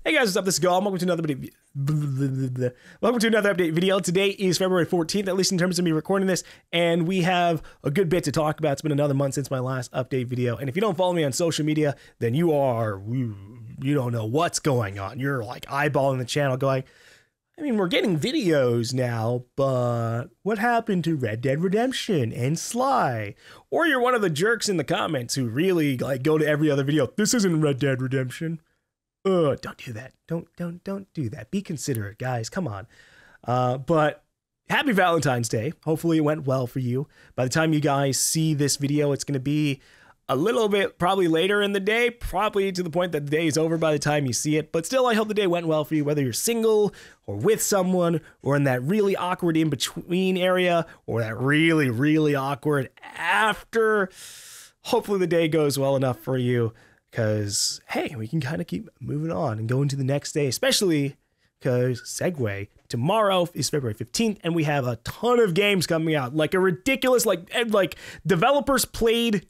Hey guys, what's up? This is GaLm. Welcome to another update video. Today is February 14th, at least in terms of me recording this, and we have a good bit to talk about. It's been another month since my last update video, and if you don't follow me on social media, then you don't know what's going on. You're like eyeballing the channel going, I mean, we're getting videos now, but what happened to Red Dead Redemption and Sly? Or you're one of the jerks in the comments who really like go to every other video. This isn't Red Dead Redemption. Don't do that. Don't do that. Be considerate, guys. Come on. But happy Valentine's Day. Hopefully it went well for you. By the time you guys see this video, it's going to be a little bit probably later in the day, probably to the point that the day is over by the time you see it. But still, I hope the day went well for you, whether you're single or with someone or in that really awkward in-between area or that really, really awkward after. Hopefully the day goes well enough for you. Because, hey, we can kind of keep moving on and go into the next day, especially because, segue, tomorrow is February 15th, and we have a ton of games coming out. Like a ridiculous, like developers played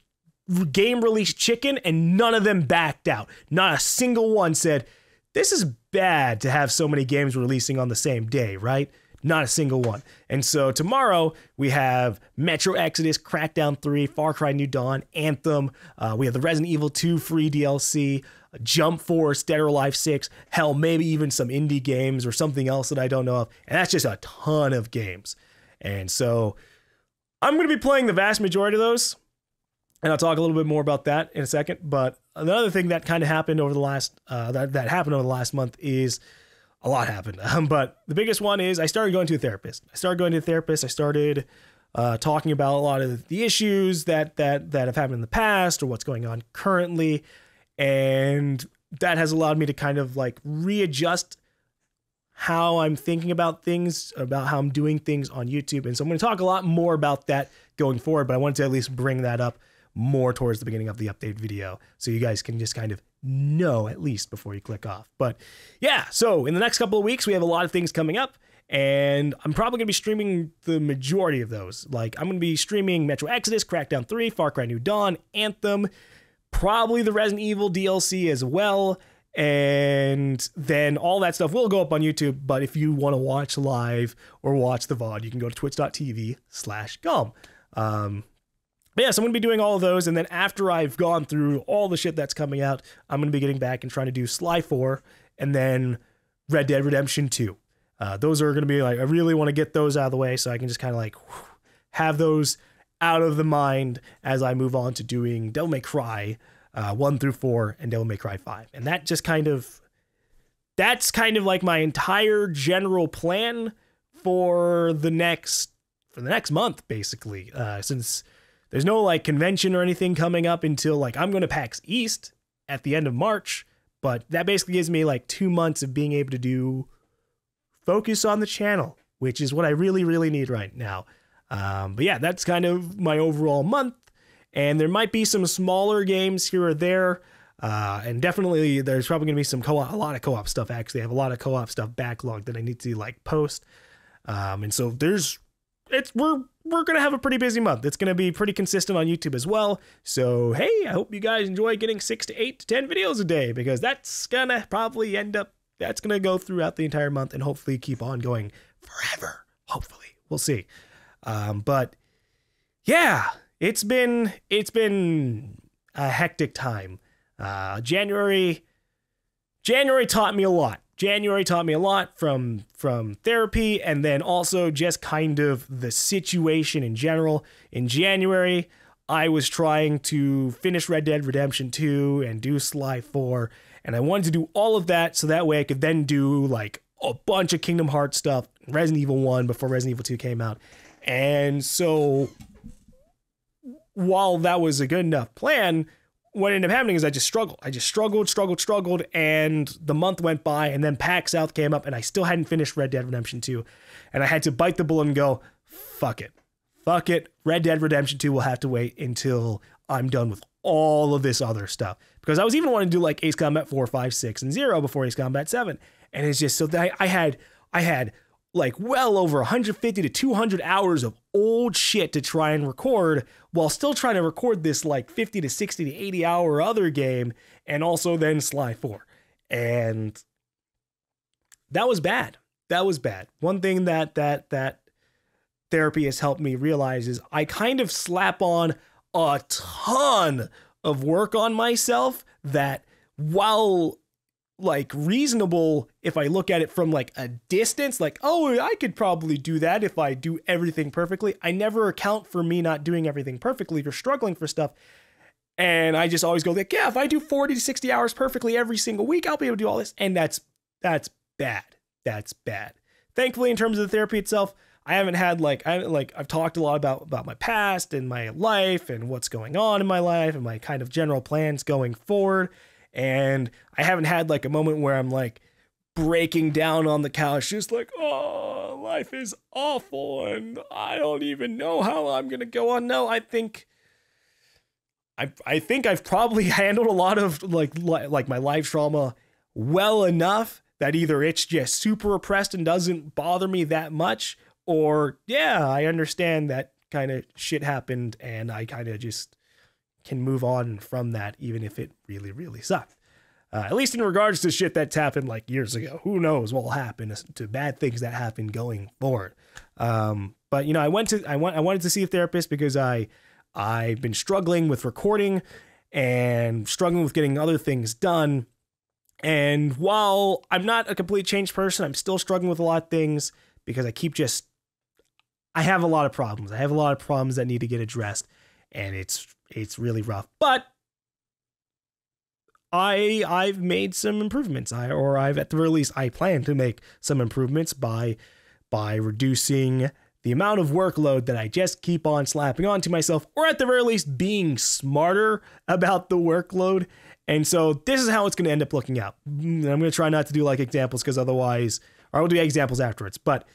game release chicken, and none of them backed out. Not a single one said, this is bad to have so many games releasing on the same day, right? Not a single one. And so tomorrow we have Metro Exodus, Crackdown 3, Far Cry New Dawn, Anthem. We have the Resident Evil 2 free DLC, Jump Force, Dead or Alive 6, hell, maybe even some indie games or something else that I don't know of. And that's just a ton of games. And so I'm going to be playing the vast majority of those. And I'll talk a little bit more about that in a second. But another thing that kind of happened over the last, that happened over the last month is a lot happened. But the biggest one is I started going to a therapist. I started talking about a lot of the issues that have happened in the past or what's going on currently. And that has allowed me to kind of like readjust how I'm thinking about things, about how I'm doing things on YouTube. And so I'm going to talk a lot more about that going forward, but I wanted to at least bring that up more towards the beginning of the update video so you guys can just kind of know at least before you click off. But yeah, so in the next couple of weeks, we have a lot of things coming up, and I'm probably going to be streaming the majority of those. Like, I'm going to be streaming Metro Exodus, Crackdown 3, Far Cry New Dawn, Anthem, probably the Resident Evil DLC as well, and then all that stuff will go up on YouTube. But if you want to watch live or watch the VOD, you can go to twitch.tv/GaLm. But yeah, so I'm going to be doing all of those, and then after I've gone through all the shit that's coming out, I'm going to be getting back and trying to do Sly 4, and then Red Dead Redemption 2. Those are going to be like, I really want to get those out of the way so I can just kind of like have those out of the mind as I move on to doing Devil May Cry 1 through 4 and Devil May Cry 5. And that just that's kind of like my entire general plan for the next month, basically, since there's no like convention or anything coming up until like I'm going to PAX East at the end of March, but that basically gives me like 2 months of being able to focus on the channel, which is what I really, really need right now. But yeah, that's kind of my overall month, and there might be some smaller games here or there, and definitely there's probably going to be a lot of co-op stuff. Actually, I have a lot of co-op stuff backlogged that I need to like post, and so we're going to have a pretty busy month. It's going to be pretty consistent on YouTube as well. So, hey, I hope you guys enjoy getting 6 to 8 to 10 videos a day, because that's going to probably that's going to go throughout the entire month and hopefully keep on going forever. Hopefully. We'll see. But yeah, it's been a hectic time. January taught me a lot. January taught me a lot from therapy, and then also just kind of the situation in general. In January, I was trying to finish Red Dead Redemption 2 and do Sly 4, and I wanted to do all of that so that way I could then do like a bunch of Kingdom Hearts stuff, Resident Evil 1 before Resident Evil 2 came out. And so while that was a good enough plan, what ended up happening is I just struggled. I just struggled, and the month went by, and then PAX South came up, and I still hadn't finished Red Dead Redemption 2, and I had to bite the bullet and go, fuck it. Red Dead Redemption 2 will have to wait until I'm done with all of this other stuff, because I was even wanting to do like Ace Combat 4, 5, 6, and 0 before Ace Combat 7, and it's just so that I had like well over 150 to 200 hours of old shit to try and record while still trying to record this like 50 to 60 to 80 hour other game, and also then Sly 4. And that was bad. That was bad. One thing that therapy has helped me realize is I kind of slap on a ton of work on myself that, while like reasonable, if I look at it from like a distance, like, oh, I could probably do that if I do everything perfectly, I never account for me not doing everything perfectly or struggling for stuff. And I just always go like, yeah, if I do 40 to 60 hours perfectly every single week, I'll be able to do all this. And that's bad. That's bad. Thankfully, in terms of the therapy itself, I haven't had I've talked a lot about my past and my life and what's going on in my life and my kind of general plans going forward. And I haven't had like a moment where I'm like breaking down on the couch, just like, oh, life is awful and I don't even know how I'm going to go on. No, I think I've probably handled a lot of like my life trauma well enough that either it's just super repressed and doesn't bother me that much, or yeah, I understand that kind of shit happened and I kind of just can move on from that, even if it really, really sucked. At least in regards to shit that's happened like years ago. Who knows what will happen to bad things that happen going forward. But you know, I wanted to see a therapist because I've been struggling with recording and struggling with getting other things done. And while I'm not a complete changed person, I'm still struggling with a lot of things because I have a lot of problems. I have a lot of problems that need to get addressed, and it's really rough. But I've made some improvements. I've at the very least, I plan to make some improvements by reducing the amount of workload that I just keep on slapping onto myself, or at the very least being smarter about the workload. And so this is how it's going to end up looking out. I'm going to try not to do like examples because otherwise, or I will do examples afterwards. But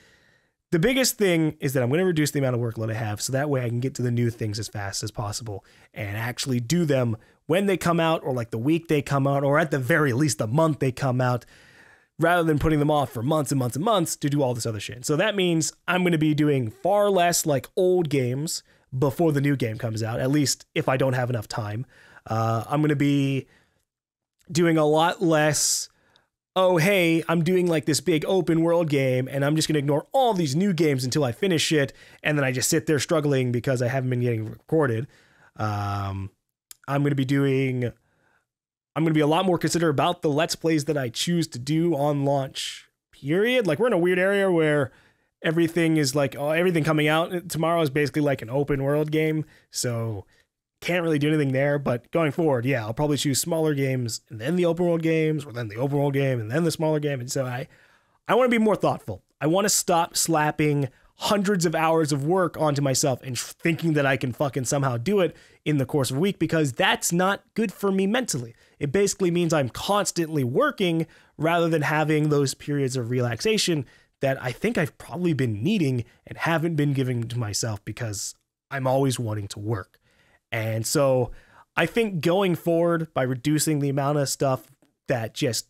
the biggest thing is that I'm going to reduce the amount of workload I have so that way I can get to the new things as fast as possible and actually do them when they come out, or like the week they come out, or at the very least the month they come out, rather than putting them off for months and months and months to do all this other shit. So that means I'm going to be doing far less like old games before the new game comes out, at least if I don't have enough time. I'm going to be doing a lot less, oh, hey, I'm doing like this big open world game and I'm just going to ignore all these new games until I finish it. And then I just sit there struggling because I haven't been getting recorded. I'm going to be a lot more considerate about the Let's Plays that I choose to do on launch, period. Like, we're in a weird area where everything is like, everything coming out tomorrow is basically like an open world game. So can't really do anything there. But going forward, yeah, I'll probably choose smaller games and then the open world games, or then the open world game and then the smaller game. And so I want to be more thoughtful. I want to stop slapping hundreds of hours of work onto myself and thinking that I can fucking somehow do it in the course of a week, because that's not good for me mentally. It basically means I'm constantly working rather than having those periods of relaxation that I think I've probably been needing and haven't been giving to myself because I'm always wanting to work. And so I think going forward, by reducing the amount of stuff that just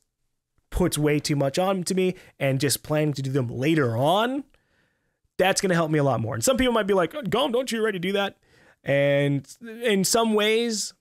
puts way too much on to me and just planning to do them later on, that's going to help me a lot more. And some people might be like, GaLm, don't you already do that? And in some ways,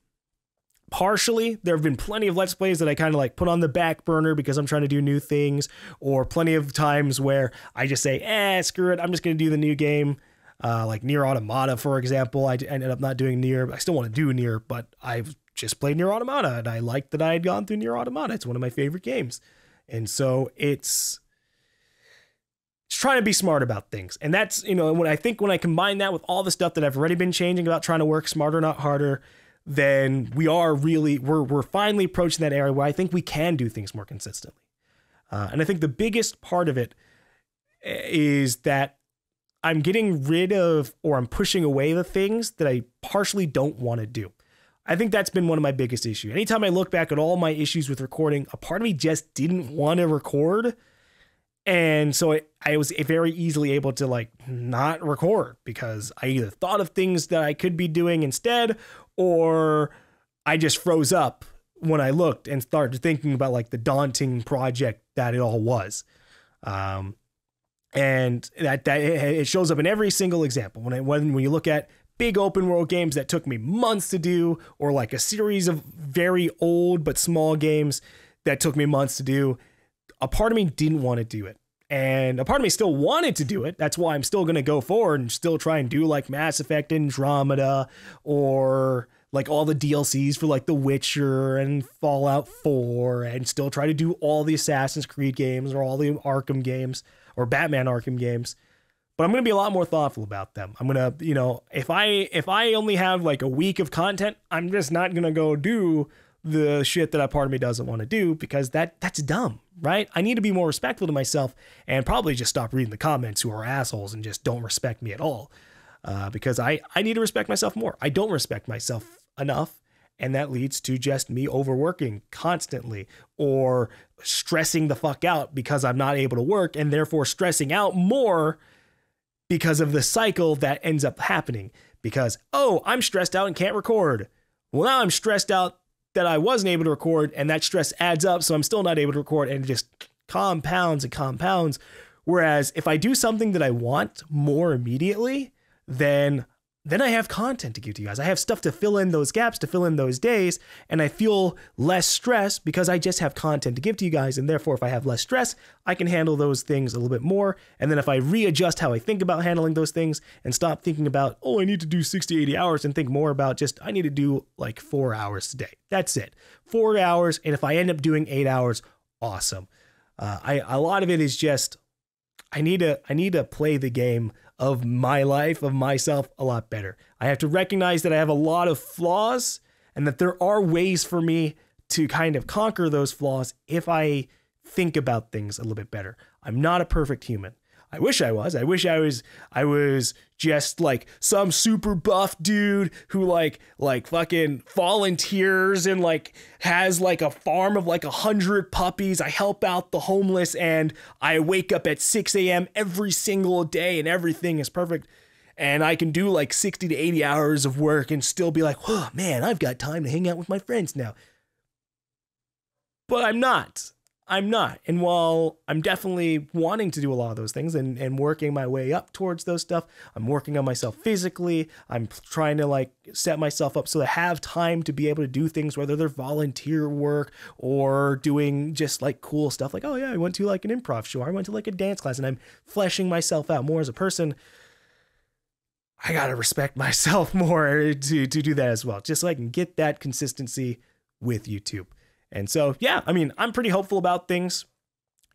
partially, there have been plenty of Let's Plays that I kind of like put on the back burner because I'm trying to do new things, or plenty of times where I just say, screw it, I'm just going to do the new game. Like Nier Automata, for example. I ended up not doing Nier. I still want to do Nier, but I've just played Nier Automata and I liked that I had gone through Nier Automata. It's one of my favorite games. And so it's trying to be smart about things. And that's, you know, when I combine that with all the stuff that I've already been changing about trying to work smarter, not harder, then we're finally approaching that area where I think we can do things more consistently. And I think the biggest part of it is that I'm getting rid of, or I'm pushing away the things that I partially don't want to do. I think that's been one of my biggest issues. Anytime I look back at all my issues with recording, a part of me just didn't want to record. And so I was very easily able to like not record because I either thought of things that I could be doing instead, or I just froze up when I looked and started thinking about like the daunting project that it all was. And that it shows up in every single example. When you look at big open world games that took me months to do, or like a series of very old but small games that took me months to do, a part of me didn't want to do it. And a part of me still wanted to do it. That's why I'm still going to go forward and still try and do like Mass Effect Andromeda or like all the DLCs for like The Witcher and Fallout 4, and still try to do all the Assassin's Creed games or all the Arkham games or Batman Arkham games. But I'm going to be a lot more thoughtful about them. I'm going to, you know, if I only have like a week of content, I'm just not going to go do the shit that a part of me doesn't want to do, because that's dumb, right? I need to be more respectful to myself and probably just stop reading the comments who are assholes and just don't respect me at all. Because I need to respect myself more. I don't respect myself enough. And that leads to just me overworking constantly or stressing the fuck out because I'm not able to work, and therefore stressing out more because of the cycle that ends up happening. Because, oh, I'm stressed out and can't record. Well, now I'm stressed out that I wasn't able to record, and that stress adds up, so I'm still not able to record, and it just compounds and compounds. Whereas if I do something that I want more immediately, then I have content to give to you guys. I have stuff to fill in those gaps, to fill in those days, and I feel less stress because I just have content to give to you guys. And therefore, if I have less stress, I can handle those things a little bit more. And then if I readjust how I think about handling those things and stop thinking about, oh, I need to do 60, 80 hours, and think more about just, I need to do like 4 hours today. That's it. 4 hours. And if I end up doing 8 hours, awesome. A lot of it is just, I need to play the game of my life, of myself, a lot better. I have to recognize that I have a lot of flaws and that there are ways for me to kind of conquer those flaws if I think about things a little bit better. I'm not a perfect human. I wish I was. I wish I was just like some super buff dude who like fucking volunteers and like has like a farm of like 100 puppies. I help out the homeless and I wake up at 6 a.m. every single day and everything is perfect. And I can do like 60 to 80 hours of work and still be like, oh man, I've got time to hang out with my friends now. But I'm not. And while I'm definitely wanting to do a lot of those things and working my way up towards those stuff, I'm working on myself physically. I'm trying to like set myself up so I have time to be able to do things, whether they're volunteer work or doing just like cool stuff. Like, oh yeah, I went to like an improv show. I went to like a dance class, and I'm fleshing myself out more as a person. I got to respect myself more to do that as well, just so I can get that consistency with YouTube. And so, yeah, I mean, I'm pretty hopeful about things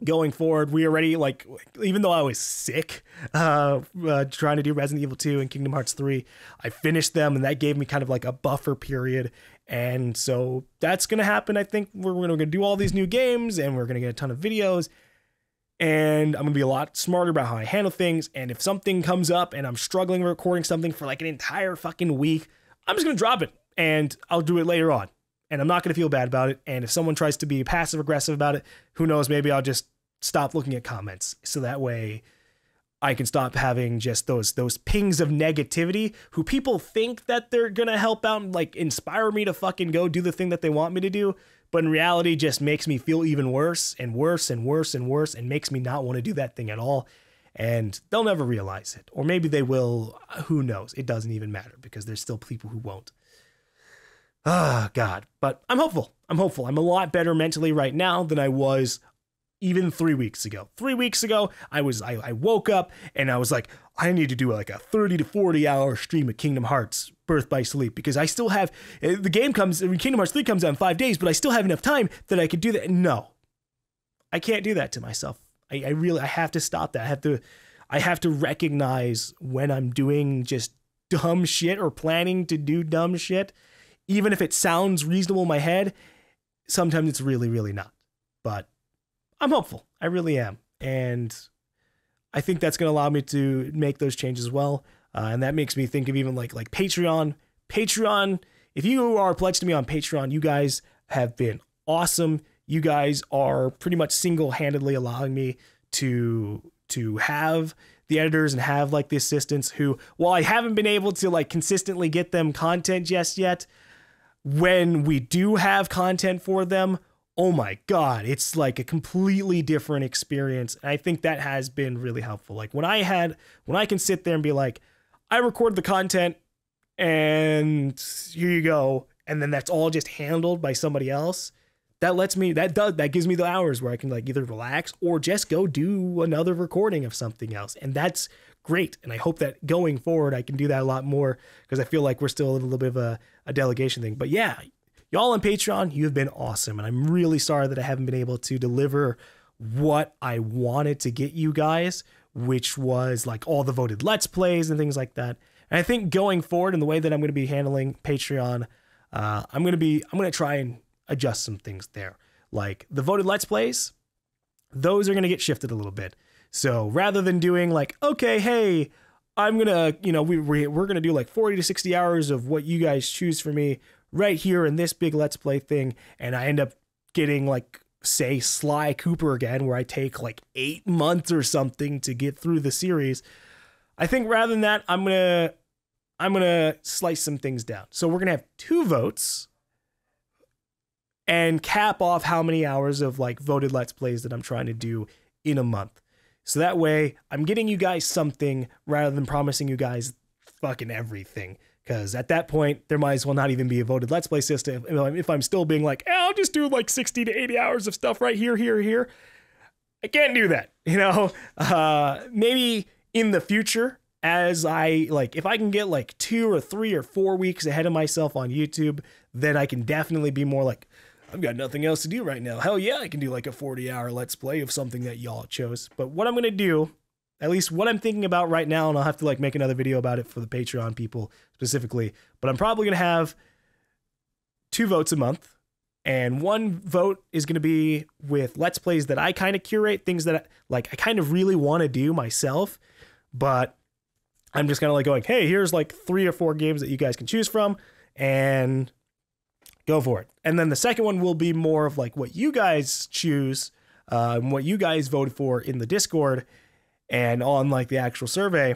going forward. We already, like, even though I was sick trying to do Resident Evil 2 and Kingdom Hearts 3, I finished them, and that gave me kind of like a buffer period. And so that's going to happen. I think we're going to do all these new games, and we're going to get a ton of videos. And I'm going to be a lot smarter about how I handle things. And if something comes up and I'm struggling recording something for like an entire fucking week, I'm just going to drop it, and I'll do it later on. And I'm not going to feel bad about it. And if someone tries to be passive aggressive about it, who knows, maybe I'll just stop looking at comments. So that way I can stop having just those pings of negativity who people think that they're going to help out and like inspire me to fucking go do the thing that they want me to do. But in reality just makes me feel even worse and worse and worse and worse, and makes me not want to do that thing at all. And they'll never realize it. Or maybe they will. Who knows? It doesn't even matter, because there's still people who won't. Oh, God. But I'm hopeful. I'm a lot better mentally right now than I was even 3 weeks ago. 3 weeks ago, I woke up and I was like, I need to do like a 30 to 40 hour stream of Kingdom Hearts Birth by Sleep, because I still have, Kingdom Hearts 3 comes out in 5 days, but I still have enough time that I could do that. No, I can't do that to myself. I have to stop that. I have to recognize when I'm doing just dumb shit or planning to do dumb shit. Even if it sounds reasonable in my head, sometimes it's really, really not. But I'm hopeful. I really am. And I think that's going to allow me to make those changes as well. And that makes me think of even like Patreon. Patreon, if you are pledged to me on Patreon, you guys have been awesome. You guys are pretty much single-handedly allowing me to have the editors and have like the assistants who, while I haven't been able to like consistently get them content just yet, when we do have content for them, oh my God, it's like a completely different experience. And I think that has been really helpful. Like when I can sit there and be like, I record the content and here you go, and then that's all just handled by somebody else. that gives me the hours where I can like either relax or just go do another recording of something else. And that's great. And I hope that going forward, I can do that a lot more, because I feel like we're still a little bit of a delegation thing. But yeah, y'all on Patreon, you've been awesome. And I'm really sorry that I haven't been able to deliver what I wanted to get you guys, which was like all the voted Let's Plays and things like that. And I think going forward, in the way that I'm going to be handling Patreon, I'm going to try and adjust some things there. Like the voted Let's Plays, those are going to get shifted a little bit. So rather than doing like, okay, hey, I'm going to, you know, we're going to do like 40 to 60 hours of what you guys choose for me right here in this big Let's Play thing. And I end up getting like, say, Sly Cooper again, where I take like 8 months or something to get through the series. I think rather than that, I'm gonna slice some things down. So we're gonna have 2 votes and cap off how many hours of like voted Let's Plays that I'm trying to do in a month. So that way I'm getting you guys something rather than promising you guys fucking everything. Because at that point, there might as well not even be a voted Let's Play system. If I'm still being like, I'll just do like 60 to 80 hours of stuff right here, here. I can't do that, you know? Maybe in the future, as I, like, if I can get like 2 or 3 or 4 weeks ahead of myself on YouTube, then I can definitely be more like, I've got nothing else to do right now. Hell yeah, I can do like a 40-hour Let's Play of something that y'all chose. But what I'm going to do, at least what I'm thinking about right now, and I'll have to like make another video about it for the Patreon people specifically, but I'm probably going to have 2 votes a month, and 1 vote is going to be with Let's Plays that I kind of curate, things that I kind of really want to do myself, but I'm just kind of like going, hey, here's like 3 or 4 games that you guys can choose from, and go for it. And then the second one will be more of like what you guys choose, and what you guys voted for in the Discord and on like the actual survey.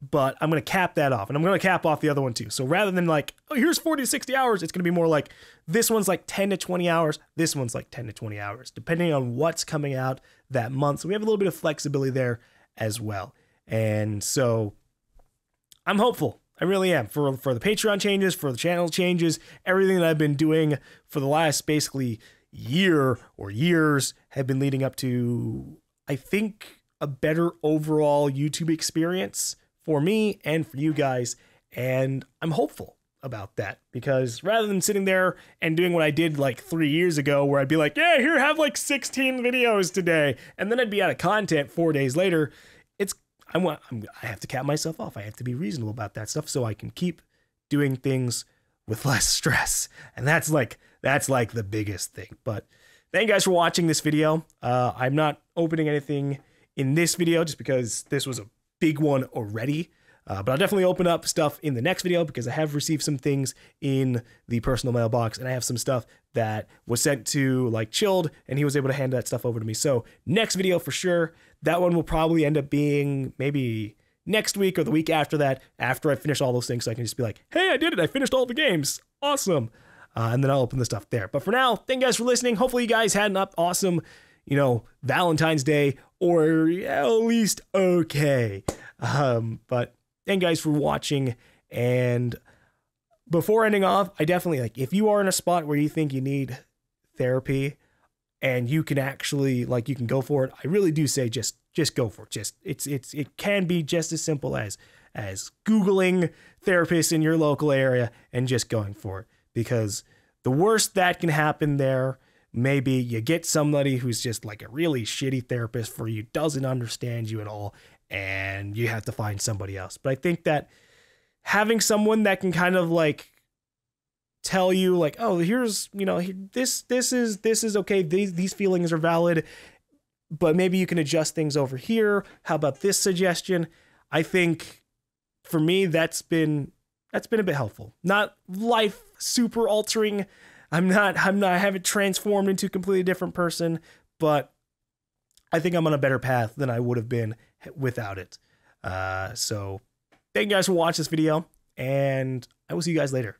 But I'm going to cap that off, and I'm going to cap off the other one too. So rather than like, oh, here's 40 to 60 hours, it's going to be more like this one's like 10 to 20 hours. This one's like 10 to 20 hours, depending on what's coming out that month. So we have a little bit of flexibility there as well. And so I'm hopeful. I really am for the Patreon changes, for the channel changes, everything that I've been doing for the last basically year or years have been leading up to, I think, a better overall YouTube experience for me and for you guys. And I'm hopeful about that, because rather than sitting there and doing what I did like 3 years ago, where I'd be like, yeah, here, have like 16 videos today, and then I'd be out of content 4 days later, I have to cap myself off. I have to be reasonable about that stuff so I can keep doing things with less stress. And that's like the biggest thing. But thank you guys for watching this video. I'm not opening anything in this video just because this was a big one already. But I'll definitely open up stuff in the next video, because I have received some things in the personal mailbox, and I have some stuff that was sent to like Chilled, and he was able to hand that stuff over to me. So next video for sure. That one will probably end up being maybe next week or the week after that, after I finish all those things, so I can just be like, hey, I did it. I finished all the games. Awesome. And then I'll open the stuff there. But for now, thank you guys for listening. Hopefully you guys had an awesome, Valentine's Day, or at least okay. But thank you guys for watching. And before ending off, I definitely, if you are in a spot where you think you need therapy and you can actually, you can go for it, I really do say just go for it. It can be just as simple as Googling therapists in your local area and just going for it. Because the worst that can happen there, maybe you get somebody who's just like a really shitty therapist for you, doesn't understand you at all, and you have to find somebody else. But I think that having someone that can kind of tell you oh, here's, this is okay, these feelings are valid, but maybe you can adjust things over here. How about this suggestion? I think for me, that's been a bit helpful. Not life super altering. I haven't transformed into a completely different person, but I think I'm on a better path than I would have been without it. So thank you guys for watching this video, and I will see you guys later.